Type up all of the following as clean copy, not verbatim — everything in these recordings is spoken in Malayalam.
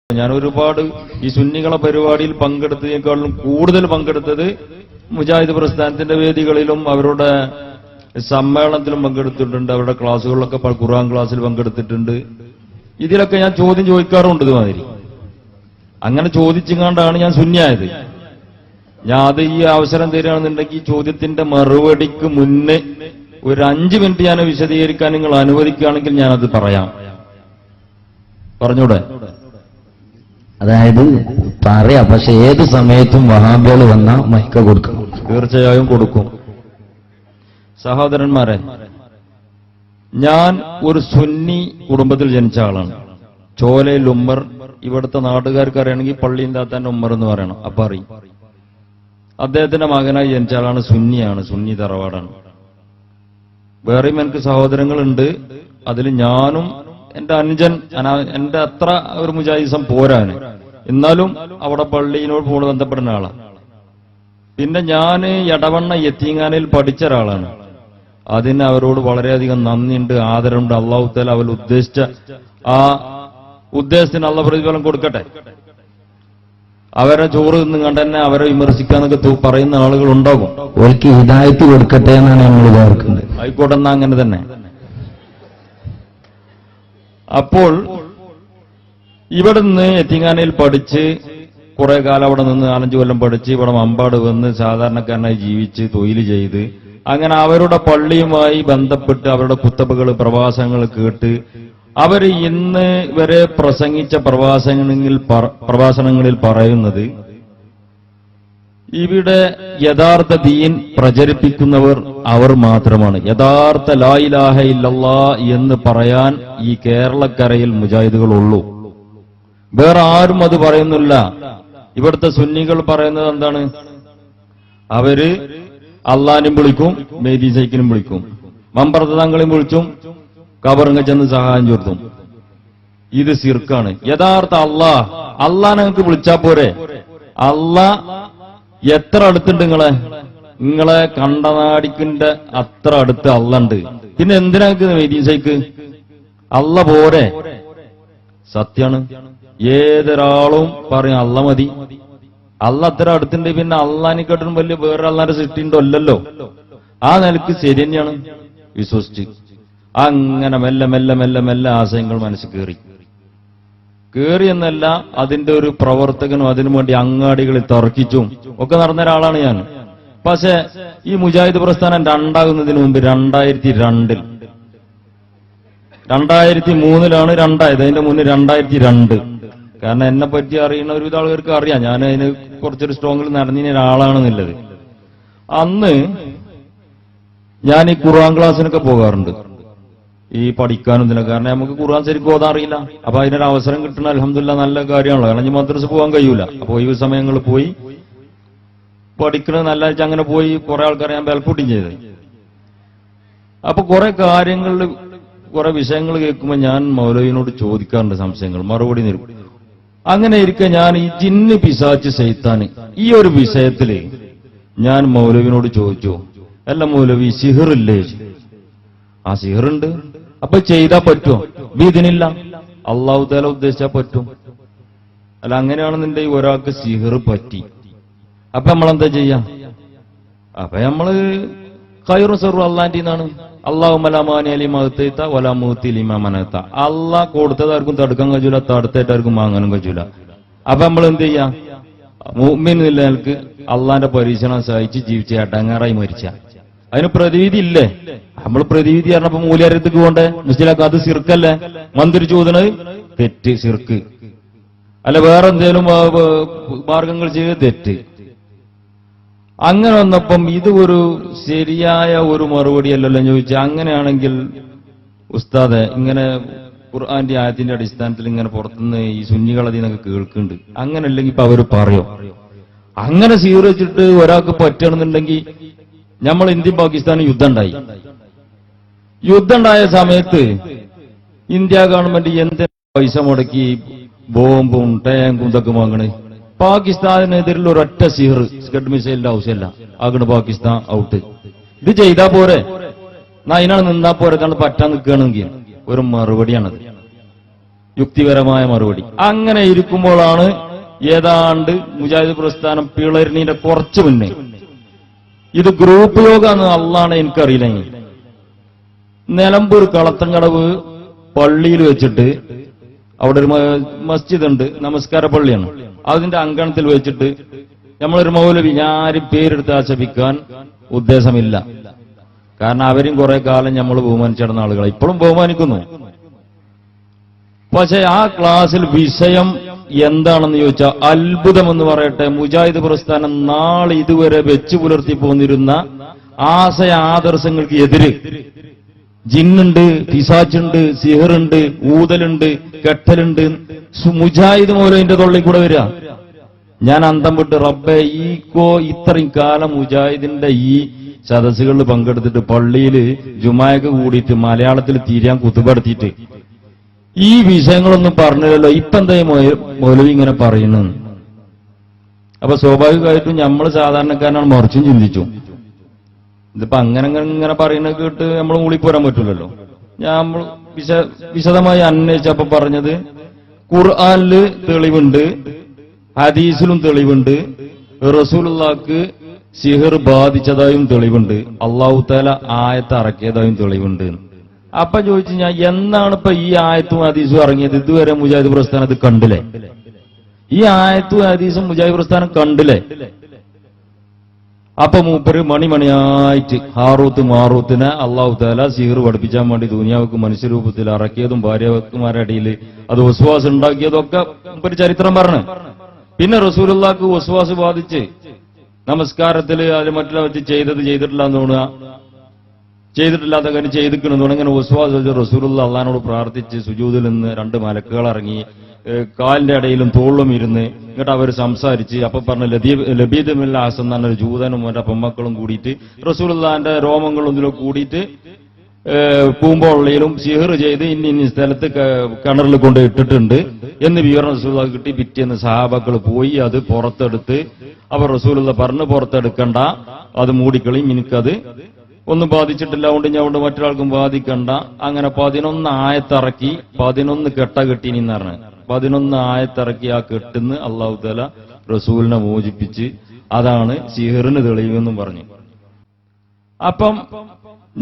ഞാൻ ഒരുപാട് ഈ സുന്നികളെ പരിപാടിയിൽ പങ്കെടുത്തതിനേക്കാളും കൂടുതൽ പങ്കെടുത്തത് മുജാഹിദ് പ്രസ്ഥാനത്തിന്റെ വേദികളിലും അവരുടെ സമ്മേളനത്തിലും പങ്കെടുത്തിട്ടുണ്ട്. അവരുടെ ക്ലാസ്സുകളിലൊക്കെ ഖുർആൻ ക്ലാസ്സിൽ പങ്കെടുത്തിട്ടുണ്ട്. ഇതിലൊക്കെ ഞാൻ ചോദ്യം ചോദിക്കാറുണ്ട്. ഇതുമാതിരി അങ്ങനെ ചോദിച്ചുകൊണ്ടാണ് ഞാൻ സുന്നിയായത്. ഞാൻ അത് ഈ അവസരം തരികയാണെന്നുണ്ടെങ്കിൽ ചോദ്യത്തിന്റെ മറുപടിക്ക് മുന്നേ ഒരു 5 മിനിറ്റ് ഞാൻ വിശദീകരിക്കാൻ നിങ്ങൾ അനുവദിക്കുകയാണെങ്കിൽ ഞാനത് പറയാം. പറഞ്ഞൂടെ? അതായത് പറയാം, പക്ഷെ ഏത് സമയത്തും വഹാബികൾ വന്ന മൈക്ക കൊടുക്കണം. തീർച്ചയായും കൊടുക്കും. സഹോദരന്മാരെ, ഞാൻ ഒരു സുന്നി കുടുംബത്തിൽ ജനിച്ച ആളാണ്. ചോലയിൽ ഉമ്മർ. ഇവിടുത്തെ നാട്ടുകാർക്ക് അറിയണമെങ്കിൽ പള്ളിയും താത്താന്റെ ഉമ്മർ എന്ന് പറയണം. അപ്പൊ അറിയും. അദ്ദേഹത്തിന്റെ മകനായി ജനിച്ച ആളാണ്. സുന്നിയാണ്, സുന്നി തറവാടാണ്. വേറെയും എനിക്ക് സഹോദരങ്ങളുണ്ട്. അതിൽ ഞാനും എന്റെ അനുജൻ, എന്റെ അത്ര ഒരു മുജാഹിസം പോരാന്, എന്നാലും അവിടെ പള്ളിയിനോട് കൂടെ ബന്ധപ്പെടുന്ന ആളാണ്. പിന്നെ ഞാൻ എടവണ്ണ യത്തീങ്ങാനയിൽ പഠിച്ച ഒരാളാണ്. അതിന് അവരോട് വളരെയധികം നന്ദിയുണ്ട്, ആദരവുണ്ട്. അള്ളാഹു തആല അവർ ഉദ്ദേശിച്ച ആ ഉദ്ദേശത്തിന് അള്ളാഹു പ്രതിഫലം കൊടുക്കട്ടെ. അവരെ ചോറ് നിന്ന് കണ്ട് തന്നെ അവരെ വിമർശിക്കാന്നൊക്കെ പറയുന്ന ആളുകൾ ഉണ്ടാകും. ഓൽക്ക് ഹിദായത്ത് കൊടുക്കട്ടെ എന്നാണ് നമ്മൾ വിചാരിക്കുന്നത്. ആയിക്കോട്ടെ, എന്നാ അങ്ങനെ തന്നെ. അപ്പോൾ ഇവിടുന്ന് യത്തീങ്ങാനയിൽ പഠിച്ച് കുറെ കാലം അവിടെ നിന്ന് 4-5 കൊല്ലം പഠിച്ച് ഇവിടെ മമ്പാട് വന്ന് സാധാരണക്കാരനായി ജീവിച്ച് തൊഴിൽ ചെയ്ത് അങ്ങനെ അവരുടെ പള്ളിയുമായി ബന്ധപ്പെട്ട് അവരുടെ കുത്തബകൾ പ്രഭാഷണങ്ങൾ കേട്ട് അവർ ഇന്ന് വരെ പ്രസംഗിച്ച പ്രഭാഷണങ്ങളിൽ പറയുന്നത് ഇവിടെ യഥാർത്ഥ ദീൻ പ്രചരിപ്പിക്കുന്നവർ അവർ മാത്രമാണ്. യഥാർത്ഥ ലാ ഇലാഹ ഇല്ലല്ലാഹ് എന്ന് പറയാൻ ഈ കേരളക്കരയിൽ മുജാഹിദുകളുള്ളൂ. വേറെ ആരും അത് പറയുന്നില്ല. ഇവിടുത്തെ സുന്നികൾ പറയുന്നത് എന്താണ്? അവര് അള്ളാനും വിളിക്കും, മേദി സൈക്കിനും വിളിക്കും, മമ്പർത്തങ്ങളെയും വിളിച്ചും കബറിങ്ങ ചെന്ന് സഹായം ചോർത്തും. ഇത് സിർക്കാണ്. യഥാർത്ഥ അള്ളാഹ് നിങ്ങൾക്ക് വിളിച്ചാ പോരെ? അള്ളാഹ് എത്ര അടുത്തുണ്ട്? നിങ്ങളെ കണ്ടനാടിക്കിന്റെ അത്ര അടുത്ത് അള്ളുണ്ട്. പിന്നെ എന്തിനാ മേദി സൈക്ക്? അള്ള പോരെ? സത്യാണ്. ഏതൊരാളും പറയും അള്ള മതി. അള്ള അത്ര അടുത്തുണ്ട്. പിന്നെ അള്ളാനെക്കാട്ടും വലിയ വേറെ അള്ളാന്റെ സൃഷ്ടിണ്ടോ? അല്ലല്ലോ. ആ നിലക്ക് ശരി തന്നെയാണ് വിശ്വസിച്ച് അങ്ങനെ മെല്ലെ മെല്ലെ മെല്ലെ മെല്ലെ ആശയങ്ങൾ മനസ്സിൽ കയറി എന്നല്ല, അതിന്റെ ഒരു പ്രവർത്തകനും അതിനു വേണ്ടി അങ്ങാടികളിൽ തർക്കിച്ചും ഒക്കെ നടന്ന ഒരാളാണ് ഞാൻ. പക്ഷെ ഈ മുജാഹിദ് പ്രസ്ഥാനം രണ്ടാകുന്നതിന് മുമ്പ് 2002 2003 രണ്ടായത്. അതിന്റെ മുന്നേ 2002. കാരണം എന്നെ പറ്റി അറിയുന്ന ഒരുവിധ ആളുകൾക്ക് അറിയാം ഞാൻ അതിന് കുറച്ചൊരു സ്ട്രോങ്ങിൽ നടന്നിരുന്ന ഒരാളാണെന്നുള്ളത്. അന്ന് ഞാൻ ഈ ഖുർആൻ ക്ലാസ്സിനൊക്കെ പോകാറുണ്ട്, ഈ പഠിക്കാനും ഇതിനൊക്കെ. കാരണം നമുക്ക് ഖുർആൻ ശരിക്കും ഓതാൻ അറിയില്ല. അപ്പൊ അതിനൊരു അവസരം കിട്ടണ അൽഹംദുലില്ലാഹ് നല്ല കാര്യമാണല്ലോ. കാരണം ഈ മദ്രസ പോകാൻ കഴിയൂല. അപ്പൊ ഈ സമയങ്ങളിൽ പോയി പഠിക്കണത് നല്ല അങ്ങനെ പോയി കുറെ ആൾക്കാരെ ഞാൻ ബേൽക്കൂട്ടിയും ചെയ്ത്. അപ്പൊ കുറെ കാര്യങ്ങളിൽ കുറെ വിഷയങ്ങൾ കേൾക്കുമ്പോൾ ഞാൻ മൗലവിനോട് ചോദിക്കാറുണ്ട് സംശയങ്ങൾ, മറുപടി തരും. അങ്ങനെ ഇരിക്കെ ഞാൻ ഈ ജിന്ന് പിശാച്ച് ശൈത്താന് ഈ ഒരു വിഷയത്തില് ഞാൻ മൗലവിനോട് ചോദിച്ചു, അല്ല മൗലവി സിഹിറില്ലേ? ആ സിഹിറുണ്ട്. അപ്പൊ ചെയ്താ പറ്റുമോ? ഇതിനില്ല, അള്ളാഹു തആല ഉദ്ദേശിച്ചാ പറ്റും. അല്ല അങ്ങനെയാണെന്നുണ്ടെങ്കിൽ ഒരാൾക്ക് സിഹിർ പറ്റി, അപ്പൊ നമ്മളെന്താ ചെയ്യാം? അപ്പൊ നമ്മള് ഖൈറു സർവ്വ അള്ളാന്റെ നിന്നാണ്. അള്ളാഹ് കൊടുത്തതാർക്കും തടുക്കാൻ കഴിയൂല, തടുത്തേറ്റാർക്കും വാങ്ങാനും കഴിയൂല. അപ്പൊ നമ്മൾ എന്ത് ചെയ്യാം? മുഅ്മിൻ എന്ന നിലക്ക് അള്ളാന്റെ പരീക്ഷണം സഹിച്ച് ജീവിച്ച അടങ്ങാറായി മരിച്ച അതിന് പ്രതിവിധി ഇല്ലേ? നമ്മൾ പ്രതിവിധി പറഞ്ഞപ്പോ മൂല്യാരത്തേക്ക് പോണ്ടേ? മുസ്ലിം അത് സിർക്കല്ലേ? മന്ത്രി ചോദനത് തെറ്റ്, സിർക്ക്. അല്ല വേറെ എന്തേലും മാർഗങ്ങൾ ചെയ്ത് തെറ്റ്. അങ്ങനെ വന്നപ്പം ഇത് ഒരു ശരിയായ ഒരു മറുപടിയല്ലല്ലോ ചോദിച്ചാൽ. അങ്ങനെയാണെങ്കിൽ ഉസ്താദെ, ഇങ്ങനെ ഖുർആന്റെ ആയത്തിന്റെ അടിസ്ഥാനത്തിൽ ഇങ്ങനെ പുറത്തുനിന്ന് ഈ സുന്നികളതിനൊക്കെ കേൾക്കുന്നുണ്ട്, അങ്ങനെ അല്ലെങ്കിൽ ഇപ്പൊ അവര് പറയോ? അങ്ങനെ സ്വീകരിച്ചിട്ട് ഒരാൾക്ക് പറ്റണമെന്നുണ്ടെങ്കിൽ നമ്മൾ ഇന്ത്യയും പാകിസ്ഥാനും യുദ്ധം ഉണ്ടായ സമയത്ത് ഇന്ത്യ ഗവൺമെന്റ് എന്തിനാ പൈസ മുടക്കി ബോംബും ടാങ്കും ഇതൊക്കെ വാങ്ങണേ? പാകിസ്ഥാനെതിരിൽ ഒരൊറ്റ സിഹർ സ്കഡ് മിസൈലിന്റെ ആവശ്യമല്ല, ആകണ് പാകിസ്ഥാൻ ഔട്ട്. ഇത് ചെയ്താ പോരെ? അതിനാണ് നിന്നാ പോരെ? കാരണം പറ്റാൻ നിൽക്കുകയാണെങ്കിൽ ഒരു മറുപടിയാണത്. യുക്തിപരമായ മറുപടി. അങ്ങനെ ഇരിക്കുമ്പോഴാണ് ഏതാണ്ട് മുജാഹിദ് പ്രസ്ഥാനം പിളരിനീന്റെ കുറച്ചു മുന്നേ, ഇത് ഗ്രൂപ്പ് യോഗാന്ന് അള്ളാണ് എനിക്കറിയില്ല, നിലമ്പൂർ കളത്തങ്കടവ് പള്ളിയിൽ വെച്ചിട്ട് അവിടെ ഒരു മസ്ജിദ് ഉണ്ട്, നമസ്കാര പള്ളിയാണ്, അതിന്റെ അങ്കണത്തിൽ വെച്ചിട്ട് നമ്മളൊരു മൗലവി, ഞാനും പേരെടുത്ത് ആക്ഷേപിക്കാൻ ഉദ്ദേശമില്ല, കാരണം അവരും കുറെ കാലം നമ്മൾ ബഹുമാനിച്ചിടുന്ന ആളുകളെ ഇപ്പോഴും ബഹുമാനിക്കുന്നു. പക്ഷെ ആ ക്ലാസ്സിൽ വിഷയം എന്താണെന്ന് ചോദിച്ചാൽ അത്ഭുതം എന്ന് പറയട്ടെ, മുജാഹിദ് പ്രസ്ഥാനം നാളെ ഇതുവരെ വെച്ചു പുലർത്തി പോന്നിരുന്ന ആശയ ആദർശങ്ങൾക്ക് എതിര് ജിന്നുണ്ട്, പിശാച്ചുണ്ട്, സിഹറുണ്ട്, ഊതലുണ്ട്, കെട്ടലുണ്ട്, മുജാഹിദ് മൗലവിന്റെ തൊള്ളിൽ കൂടെ വരിക. ഞാൻ അന്തം വിട്ട് റബ്ബെ, ഇത്രയും കാലം മുജാഹിദിന്റെ ഈ സദസ്സുകളിൽ പങ്കെടുത്തിട്ട് പള്ളിയിൽ ജുമായൊക്കെ കൂടിയിട്ട് മലയാളത്തിൽ തീരാൻ കുത്തുപെടുത്തിയിട്ട് ഈ വിഷയങ്ങളൊന്നും പറഞ്ഞില്ലല്ലോ, ഇപ്പൊ എന്താ മൗലവി ഇങ്ങനെ പറയുന്നു? അപ്പൊ സ്വാഭാവികമായിട്ടും നമ്മൾ സാധാരണക്കാരനാണ് മറിച്ചും ചിന്തിച്ചു. ഇതിപ്പോ അങ്ങനെ പറയുന്നത് കേട്ട് നമ്മൾ മൂളിപ്പോരാൻ പറ്റൂലല്ലോ. ഞാൻ വിശദമായി അന്വേഷിച്ചപ്പോ പറഞ്ഞത് ഖുർആനില് തെളിവുണ്ട്, ഹദീസിലും തെളിവുണ്ട്, റസൂലുള്ളാഹിക്ക് സിഹർ ബാധിച്ചതായും തെളിവുണ്ട്, അല്ലാഹു തആല ആയത്ത് ഇറക്കിയതായും തെളിവുണ്ട്. അപ്പൊ ചോദിച്ചു ഞാൻ, എന്നാണ് ഇപ്പൊ ഈ ആയത്തും ഹദീസും ഇറങ്ങിയത്? ഇതുവരെ മുജാഹിദ് പ്രസ്ഥാനം ഇത് കണ്ടില്ലേ? ഈ ആയത്തും ഹദീസും മുജാഹിദ് പ്രസ്ഥാനം കണ്ടില്ലേ? അപ്പൊ മൂപ്പര് മണിമണിയായിട്ട് ഹാറൂത്ത് മാറൂത്തിനെ അല്ലാഹു തആല സിഹർ പഠിപ്പിച്ചാൻ വേണ്ടി ദുനിയാവുക്ക് മനുഷ്യരൂപത്തിൽ ഇറക്കിയതും ഭാര്യമാരുടെ ഇടയിൽ അത് വസ്വാസ് ഉണ്ടാക്കിയതും ഒക്കെ മൂപ്പര് ചരിത്രം പറഞ്ഞു. പിന്നെ റസൂലുള്ളാഹിക്ക് വസ്വാസ് ബാധിച്ച് നമസ്കാരത്തില് അത് മറ്റുള്ള വെച്ച് ചെയ്തിട്ടില്ല എന്ന് തോന്നുക, ചെയ്തിട്ടില്ലാത്ത കാര്യം ചെയ്തിക്കണമെന്ന് തോന്നുന്നു. ഇങ്ങനെ വസ്വാസ് വെച്ച് റസൂലുള്ളാഹി അള്ളാഹിനോട് പ്രാർത്ഥിച്ച് സുജൂദിൽ നിന്ന് 2 മലക്കുകൾ ഇറങ്ങി കാലിന്റെ ഇടയിലും തോളിലും ഇരുന്ന് എന്നിട്ട് അവർ സംസാരിച്ച് അപ്പൊ പറഞ്ഞ ലബീദ് ബിൻ അഹ്സൻ എന്ന് പറഞ്ഞൊരു ജൂതനും അവരുടെ പെമ്മക്കളും കൂടിയിട്ട് റസൂലുള്ളാഹിന്റെ രോമങ്ങളും ഇതിലൊക്കെ കൂടിയിട്ട് പൂമ്പോളയിലും സിഹർ ചെയ്ത് ഇന്ന സ്ഥലത്ത് കിണറിൽ കൊണ്ട് ഇട്ടിട്ടുണ്ട് എന്ന് വിവരം റസൂലുള്ളാഹിക്ക് കിട്ടി. പിറ്റേന്ന് സഹാബാക്കൾ പോയി അത് പുറത്തെടുത്ത് അവർ റസൂലുള്ളാഹി പറഞ്ഞു പുറത്തെടുക്കണ്ട, അത് മൂടിക്കളയും, എനിക്കത് ഒന്നും ബാധിച്ചിട്ടില്ല, അതുകൊണ്ട് മറ്റൊരാൾക്കും ബാധിക്കണ്ട. അങ്ങനെ 11 ആയത്തിറക്കി 11 കെട്ട കെട്ടിനിന്ന് പറഞ്ഞു. 11 ആയത്തിറക്കി ആ കെട്ടുന്ന് അല്ലാഹു തആല റസൂലിനെ മോചിപ്പിച്ച് അതാണ് സിഹറിന് തെളിവെന്നും പറഞ്ഞു. അപ്പം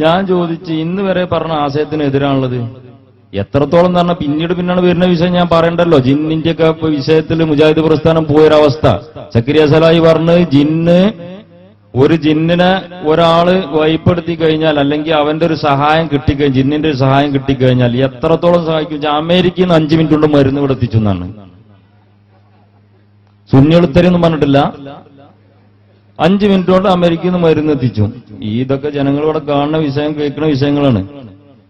ഞാൻ ചോദിച്ച്, ഇന്ന് വരെ പറഞ്ഞ ആശയത്തിന് എതിരാണുള്ളത് എത്രത്തോളം എന്ന് പറഞ്ഞാൽ പിന്നാണ് വരുന്ന വിഷയം ഞാൻ പറയണ്ടല്ലോ. ജിന്നിന്റെ ഒക്കെ വിഷയത്തിൽ മുജാഹിദ് പ്രസ്ഥാനം പോയൊരവസ്ഥ സക്കരിയ സലാഹി പറഞ്ഞ് ഒരു ജിന്നിനെ ഒരാള് വൈപ്പെടുത്തി കഴിഞ്ഞാൽ അല്ലെങ്കിൽ അവന്റെ ഒരു സഹായം കിട്ടിക്കഴിഞ്ഞാൽ, ജിന്നിന്റെ ഒരു സഹായം കിട്ടിക്കഴിഞ്ഞാൽ എത്രത്തോളം സഹായിക്കും? അമേരിക്കയിൽ നിന്ന് 5 മിനിറ്റ് കൊണ്ട് മരുന്ന് ഇവിടെ എത്തിച്ചു എന്നാണ്. സുന്നിയെളുത്തരെന്നും പറഞ്ഞിട്ടില്ല, 5 മിനിറ്റ് കൊണ്ട് അമേരിക്കയിൽ നിന്ന് മരുന്ന് എത്തിച്ചു. ഇതൊക്കെ ജനങ്ങൾ ഇവിടെ കാണുന്ന വിഷയം, കേൾക്കുന്ന വിഷയങ്ങളാണ്.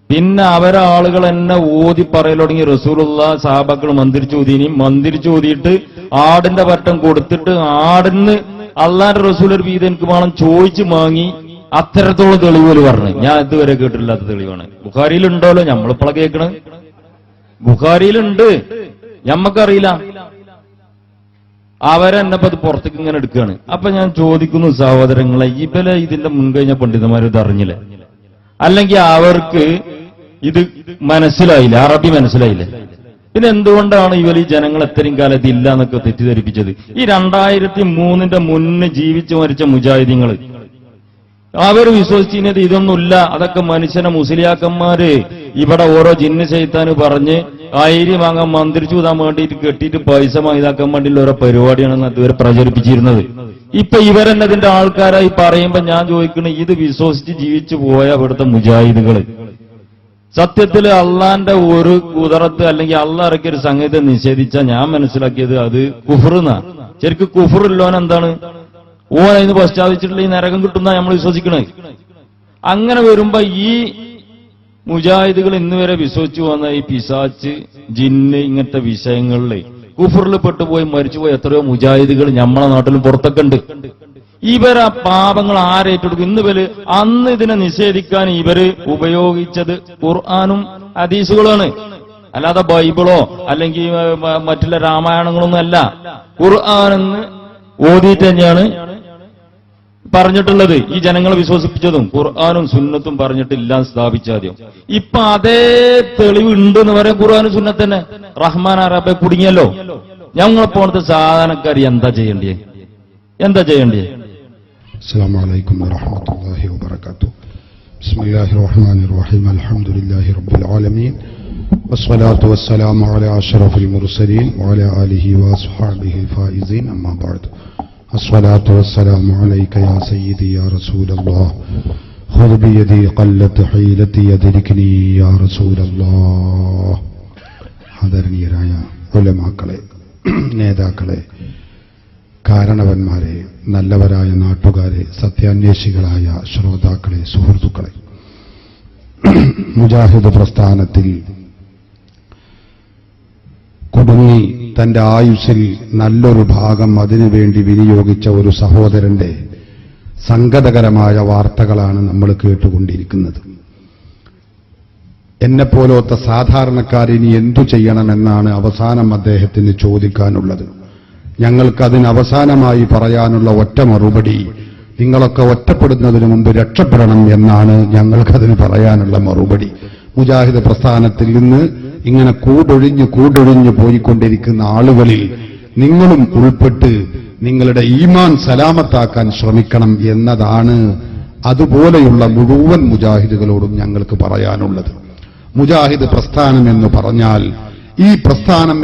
പിന്നെ അവരെ ആളുകൾ എന്നെ ഓതി പറയൽ തുടങ്ങി റസൂലുള്ളാഹി സഹാബാക്കൾ മന്ദിരിച്ചു ഓതിയിട്ട് ആടിന്റെ പറ്റം കൊടുത്തിട്ട് ആടിന് അള്ളാന്റെ റസൂൽ ഒരു വീതം എനിക്ക് വേണം ചോദിച്ചു വാങ്ങി, അത്തരത്തോളം തെളിവുകൾ പറഞ്ഞു. ഞാൻ ഇതുവരെ കേട്ടില്ലാത്ത തെളിവാണ്. ബുഖാരിയിലുണ്ടല്ലോ, നമ്മളിപ്പോഴാണ് കേൾക്കണ. ബുഖാരിയിലുണ്ട്, ഞമ്മക്കറിയില്ല. അവരെന്നപ്പോ അത് പുറത്തേക്ക് ഇങ്ങനെ എടുക്കുകയാണ്. അപ്പൊ ഞാൻ ചോദിക്കുന്നു സഹോദരങ്ങളെ, ഇതിന്റെ മുൻകഴിഞ്ഞ പണ്ഡിതന്മാർ ഇത് അറിഞ്ഞില്ലേ? അല്ലെങ്കിൽ അവർക്ക് ഇത് മനസ്സിലായില്ല, അറബി മനസ്സിലായില്ലേ? പിന്നെ എന്തുകൊണ്ടാണ് ഇവർ ഈ ജനങ്ങൾ എത്രയും കാലം ഇതില്ല എന്നൊക്കെ തെറ്റിദ്ധരിപ്പിച്ചത്? ഈ 2003 മുന്നേ ജീവിച്ചു മരിച്ച മുജാഹിദീങ്ങൾ അവർ വിശ്വസിച്ചിരുന്നത് ഇതൊന്നുമില്ല, അതൊക്കെ മനുഷ്യനെ മുസ്ലിയാക്കന്മാര് ഇവിടെ ഓരോ ജിന്ന് ശൈത്താന് പറഞ്ഞ് ആയിരം വാങ്ങാൻ മന്ത്രിച്ചു കൂതാൻ വേണ്ടിയിട്ട് കെട്ടിയിട്ട് പൈസ ഇതാക്കാൻ വേണ്ടിയുള്ള ഓരോ പരിപാടിയാണെന്ന് അതുവരെ പ്രചരിപ്പിച്ചിരുന്നത്. ഇപ്പൊ ഇവരെന്നതിന്റെ ആൾക്കാരായി പറയുമ്പോ ഞാൻ ചോദിക്കുന്നത്, ഇത് വിശ്വസിച്ച് ജീവിച്ചു പോയ ഇവിടുത്തെ മുജാഹിദുകള് സത്യത്തിൽ അള്ളാന്റെ ഒരു കുദറത്ത് അല്ലെങ്കിൽ അള്ളാഹ് ഇറക്കിയൊരു സംഗീതത്തെ നിഷേധിച്ചാൽ ഞാൻ മനസ്സിലാക്കിയത് അത് കുഫ്റുന്നാ. ശരിക്കും കുഫ്റുല്ലോൻ എന്താണ്? അതിന് പശ്ചാത്തലിച്ചിട്ടുള്ള ഈ നരകം കിട്ടുന്ന നമ്മൾ വിശ്വസിക്കണേ. അങ്ങനെ വരുമ്പോ ഈ മുജാഹിദുകൾ ഇന്ന് വരെ വിശ്വസിച്ചു വന്ന ഈ പിശാച്ച്, ജിന്ന്, ഇങ്ങനത്തെ വിഷയങ്ങളിൽ കുഫറിൽ പെട്ടുപോയി മരിച്ചുപോയി എത്രയോ മുജാഹിദുകൾ നമ്മളെ നാട്ടിലും പുറത്തൊക്കെ ഉണ്ട്. ഇവരാ പാപങ്ങൾ ആരേറ്റെടുക്കും? അന്ന് ഇതിനെ നിഷേധിക്കാൻ ഇവര് ഉപയോഗിച്ചത് ഖുർആനും ഹദീസുകളാണ്, അല്ലാതെ ബൈബിളോ അല്ലെങ്കിൽ മറ്റുള്ള രാമായണങ്ങളൊന്നും അല്ല. ഖുർആനെന്ന് ഓതിയിട്ട് തന്നെയാണ് പറഞ്ഞിട്ടുള്ളത്. ഈ ജനങ്ങളെ വിശ്വസിപ്പിച്ചതും ഖുർആാനും സുന്നത്തും പറഞ്ഞിട്ടില്ല സ്ഥാപിച്ചാദ്യം. ഇപ്പൊ അതേ തെളിവ് ഉണ്ടെന്ന് പറയാൻ ഖുർആാനും സുന്നത്ത് തന്നെ. റഹ്മാൻ അറബെ കുടുങ്ങിയല്ലോ. ഞങ്ങളെ പോലത്തെ സാധാരണക്കാർ എന്താ ചെയ്യണ്ടേ? السلام عليكم ورحمة الله وبركاته. بسم الله الرحمن الرحيم. الحمد لله رب العالمين والصلاة والسلام على أشرف المرسلين وعلى آله وأصحابه الفائزين. أما بعد، الصلاة والسلام عليك يا سيدي يا رسول الله. خذ بيدي قلت حيلتي يدركني يا رسول الله. ആദരണീയരായ ഉലമാക്കളെ, നേതാക്കളെ, കാരണവന്മാരെ, നല്ലവരായ നാട്ടുകാരെ, സത്യാന്വേഷികളായ ശ്രോതാക്കളെ, സുഹൃത്തുക്കളെ, മുജാഹിദ് പ്രസ്ഥാനത്തിൽ കുടുങ്ങി തന്റെ ആയുസ്സിൽ നല്ലൊരു ഭാഗം അതിനുവേണ്ടി വിനിയോഗിച്ച ഒരു സഹോദരന്റെ സങ്കടകരമായ വാർത്തകളാണ് നമ്മൾ കേട്ടുകൊണ്ടിരിക്കുന്നത്. എന്നെപ്പോലത്തെ സാധാരണക്കാരിനി എന്തു ചെയ്യണമെന്നാണ് അവസാനം അദ്ദേഹത്തിന് ചോദിക്കാനുള്ളത്. ഞങ്ങൾക്കതിന് അവസാനമായി പറയാനുള്ള ഒറ്റ മറുപടി, നിങ്ങളൊക്കെ ഒറ്റപ്പെടുന്നതിന് മുമ്പ് രക്ഷപ്പെടണം എന്നാണ് ഞങ്ങൾക്കതിന് പറയാനുള്ള മറുപടി. മുജാഹിദ് പ്രസ്ഥാനത്തിൽ നിന്ന് ഇങ്ങനെ കൂടൊഴിഞ്ഞു പോയിക്കൊണ്ടിരിക്കുന്ന ആളുകളിൽ നിങ്ങളും ഉൾപ്പെട്ട് നിങ്ങളുടെ ഈമാൻ സലാമത്താക്കാൻ ശ്രമിക്കണം എന്നതാണ് അതുപോലെയുള്ള മുഴുവൻ മുജാഹിദുകളോടും ഞങ്ങൾക്ക് പറയാനുള്ളത്. മുജാഹിദ് പ്രസ്ഥാനം എന്ന് പറഞ്ഞാൽ ഈ പ്രസ്ഥാനം